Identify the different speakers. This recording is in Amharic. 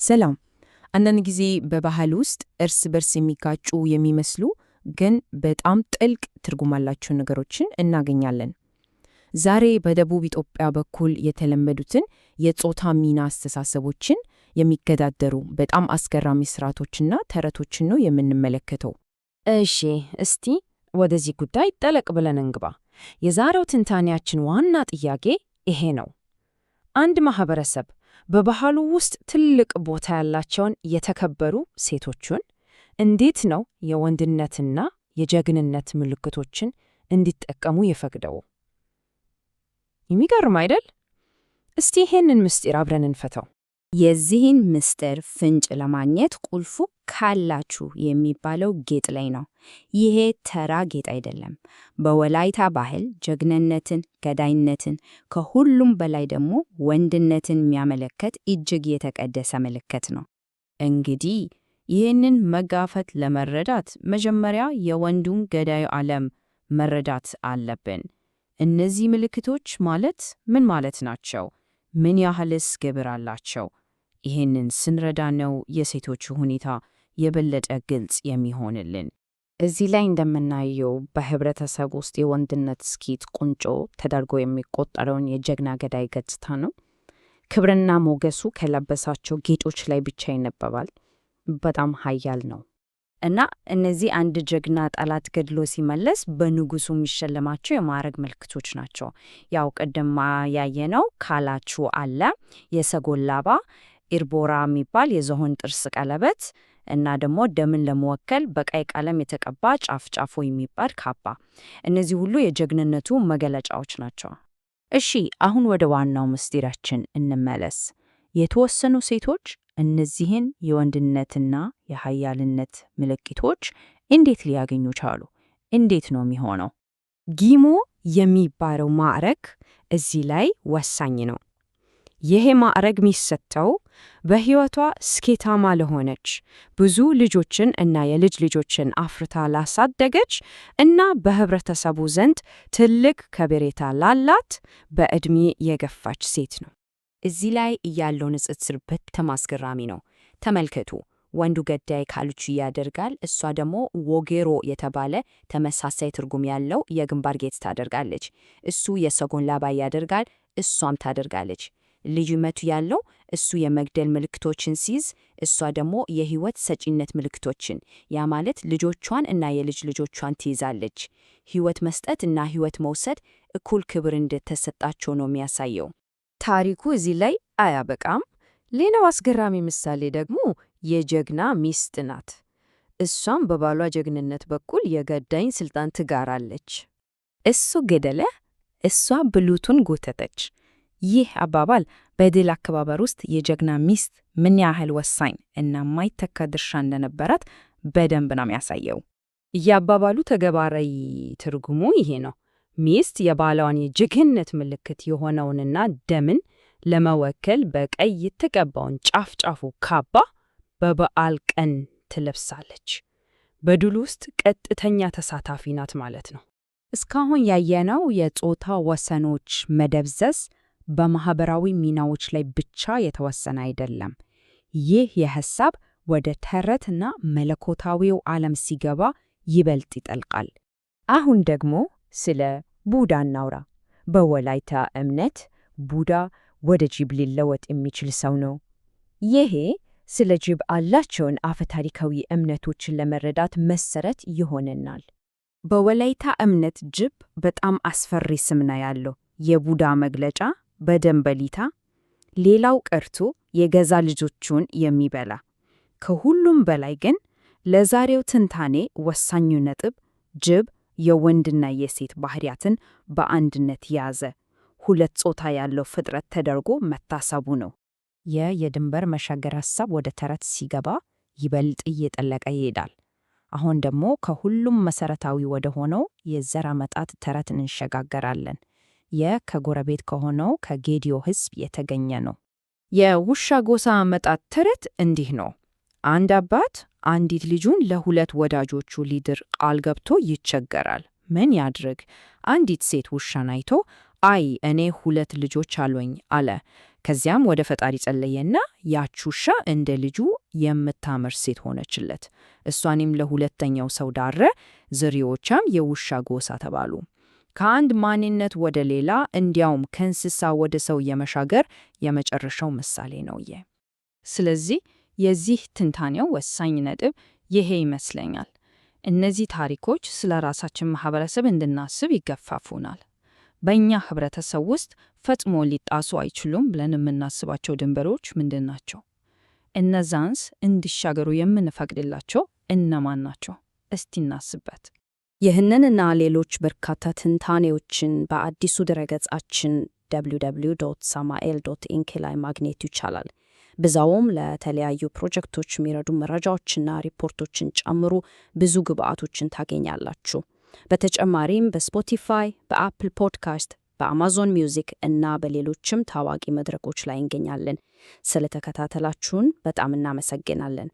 Speaker 1: ሰላም። አንዳንድ ጊዜ በባህል ውስጥ እርስ በርስ የሚጋጩ የሚመስሉ ግን በጣም ጥልቅ ትርጉም ያላቸው ነገሮችን እናገኛለን። ዛሬ በደቡብ ኢትዮጵያ በኩል የተለመዱትን የጾታ ሚና አስተሳሰቦችን የሚገዳደሩ በጣም አስገራሚ ስርዓቶችና ተረቶችን ነው የምንመለከተው።
Speaker 2: እሺ፣ እስቲ ወደዚህ ጉዳይ ጠለቅ ብለን እንግባ። የዛሬው ትንታኔያችን ዋና ጥያቄ ይሄ ነው። አንድ ማህበረሰብ በባህሉ ውስጥ ትልቅ ቦታ ያላቸውን የተከበሩ ሴቶችን እንዴት ነው የወንድነትና የጀግንነት ምልክቶችን እንዲጠቀሙ የፈቅደው? የሚገርም አይደል? እስቲ ይሄንን ምስጢር አብረን እንፈተው።
Speaker 3: የዚህን ምስጢር ፍንጭ ለማግኘት ቁልፉ ካላችሁ የሚባለው ጌጥ ላይ ነው። ይሄ ተራ ጌጥ አይደለም። በወላይታ ባህል ጀግንነትን፣ ገዳይነትን፣ ከሁሉም በላይ ደግሞ ወንድነትን የሚያመለክት እጅግ የተቀደሰ ምልክት ነው። እንግዲህ ይህንን መጋፈጥ ለመረዳት መጀመሪያ የወንዱን ገዳዩ ዓለም መረዳት አለብን። እነዚህ ምልክቶች ማለት ምን ማለት ናቸው? ምን ያህልስ ግብር አላቸው? ይህንን ስንረዳ ነው የሴቶቹ ሁኔታ የበለጠ ግልጽ የሚሆንልን።
Speaker 2: እዚህ ላይ እንደምናየው በህብረተሰብ ውስጥ የወንድነት ስኬት ቁንጮ ተደርጎ የሚቆጠረውን የጀግና ገዳይ ገጽታ ነው። ክብርና ሞገሱ ከለበሳቸው ጌጦች ላይ ብቻ ይነበባል። በጣም ኃያል ነው።
Speaker 3: እና እነዚህ አንድ ጀግና ጠላት ገድሎ ሲመለስ በንጉሱ የሚሸለማቸው የማዕረግ ምልክቶች ናቸው። ያው ቅድም ያየነው ካላቹ አለ፣ የሰጎን ላባ፣ ኢርቦራ የሚባል የዝሆን ጥርስ ቀለበት እና ደግሞ ደምን ለመወከል በቀይ ቀለም የተቀባ ጫፍ ጫፎ የሚባል ካባ። እነዚህ ሁሉ የጀግንነቱ መገለጫዎች ናቸው።
Speaker 2: እሺ፣ አሁን ወደ ዋናው ምስጢራችን እንመለስ። የተወሰኑ ሴቶች እነዚህን የወንድነትና የኃያልነት ምልክቶች እንዴት ሊያገኙ ቻሉ? እንዴት ነው የሚሆነው?
Speaker 3: ጊሞ የሚባለው ማዕረግ እዚህ ላይ ወሳኝ ነው። ይሄ ማዕረግ የሚሰጠው በሕይወቷ ስኬታማ ለሆነች፣ ብዙ ልጆችን እና የልጅ ልጆችን አፍርታ ላሳደገች እና በህብረተሰቡ ዘንድ ትልቅ ከበሬታ ላላት በዕድሜ የገፋች ሴት ነው። እዚህ ላይ ያለው ንጽጽር በጣም አስገራሚ ነው። ተመልከቱ። ወንዱ ገዳይ ካሉቹ ያደርጋል፣ እሷ ደግሞ ወጌሮ የተባለ ተመሳሳይ ትርጉም ያለው የግንባር ጌጥ ታደርጋለች። እሱ የሰጎን ላባ ያደርጋል፣ እሷም ታደርጋለች። ልዩነቱ ያለው እሱ የመግደል ምልክቶችን ሲይዝ፣ እሷ ደግሞ የህይወት ሰጪነት ምልክቶችን፣ ያ ማለት ልጆቿን እና የልጅ ልጆቿን ትይዛለች። ህይወት መስጠት እና ህይወት መውሰድ እኩል ክብር እንደተሰጣቸው ነው የሚያሳየው።
Speaker 2: ታሪኩ እዚህ ላይ አያበቃም። ሌላው አስገራሚ ምሳሌ ደግሞ የጀግና ሚስት ናት። እሷም በባሏ ጀግንነት በኩል የገዳይን ስልጣን ትጋራለች።
Speaker 1: እሱ ገደለ፣ እሷ ብልቱን ጎተተች። ይህ አባባል በድል አከባበር ውስጥ የጀግና ሚስት ምን ያህል ወሳኝ እና ማይተካ ድርሻ እንደነበራት በደንብ ነው የሚያሳየው።
Speaker 2: የአባባሉ ተግባራዊ ትርጉሙ ይሄ ነው። ሚስት የባሏን የጀግንነት ምልክት የሆነውንና ደምን ለመወከል በቀይ የተቀባውን ጫፍ ጫፉ ካባ በበዓል ቀን ትለብሳለች። በድሉ ውስጥ ቀጥተኛ ተሳታፊ ናት ማለት ነው።
Speaker 3: እስካሁን ያየነው የጾታ ወሰኖች መደብዘዝ በማህበራዊ ሚናዎች ላይ ብቻ የተወሰነ አይደለም። ይህ የሐሳብ ወደ ተረትና መለኮታዊው ዓለም ሲገባ ይበልጥ ይጠልቃል። አሁን ደግሞ ስለ ቡዳ እናውራ። በወላይታ እምነት ቡዳ ወደ ጅብ ሊለወጥ የሚችል ሰው ነው። ይሄ ስለ ጅብ አላቸውን አፈታሪካዊ እምነቶችን ለመረዳት መሰረት ይሆነናል። በወላይታ እምነት ጅብ በጣም አስፈሪ ስም ነው ያለው። የቡዳ መግለጫ በደንበሊታ፣ ሌላው ቀርቶ የገዛ ልጆቹን የሚበላ። ከሁሉም በላይ ግን ለዛሬው ትንታኔ ወሳኙ ነጥብ ጅብ የወንድና የሴት ባህሪያትን በአንድነት ያዘ፣ ሁለት ጾታ ያለው ፍጥረት ተደርጎ መታሰቡ ነው። የድንበር መሻገር ሐሳብ ወደ ተረት ሲገባ ይበልጥ እየጠለቀ ይሄዳል። አሁን ደግሞ ከሁሉም መሰረታዊ ወደ ሆነው የዘር አመጣጥ ተረት እንሸጋገራለን። ከጎረቤት ከሆነው ከጌዲዮ ሕዝብ የተገኘ ነው።
Speaker 1: የውሻ ጎሳ አመጣጥ ተረት እንዲህ ነው። አንድ አባት አንዲት ልጁን ለሁለት ወዳጆቹ ሊድር ቃል ገብቶ ይቸገራል። ምን ያድርግ? አንዲት ሴት ውሻን አይቶ አይ እኔ 2 ልጆች አሉኝ አለ። ከዚያም ወደ ፈጣሪ ጸለየና ያች ውሻ እንደ ልጁ የምታምር ሴት ሆነችለት። እሷንም ለሁለተኛው ሰው ዳረ። ዝርያዎቿም የውሻ ጎሳ ተባሉ። ከአንድ ማንነት ወደ ሌላ እንዲያውም ከእንስሳ ወደ ሰው የመሻገር የመጨረሻው ምሳሌ ነው።
Speaker 2: ስለዚህ የዚህ ትንታኔው ወሳኝ ነጥብ ይሄ ይመስለኛል። እነዚህ ታሪኮች ስለ ራሳችን ማህበረሰብ እንድናስብ ይገፋፉናል። በእኛ ህብረተሰብ ውስጥ ፈጽሞ ሊጣሱ አይችሉም ብለን የምናስባቸው ድንበሮች ምንድን ናቸው? እነዛንስ እንዲሻገሩ የምንፈቅድላቸው እነማን ናቸው? እስቲ እናስበት።
Speaker 3: ይህንንና ሌሎች በርካታ ትንታኔዎችን በአዲሱ ድረገጻችን www.samael.inc ላይ ማግኘት ይቻላል። በዛውም ለተለያዩ ፕሮጀክቶች የሚረዱ መረጃዎችና ሪፖርቶችን ጨምሮ ብዙ ግብአቶችን ታገኛላችሁ። በተጨማሪም በስፖቲፋይ፣ በአፕል ፖድካስት፣ በአማዞን ሚውዚክ እና በሌሎችም ታዋቂ መድረኮች ላይ እንገኛለን። ስለተከታተላችሁን በጣም እናመሰግናለን።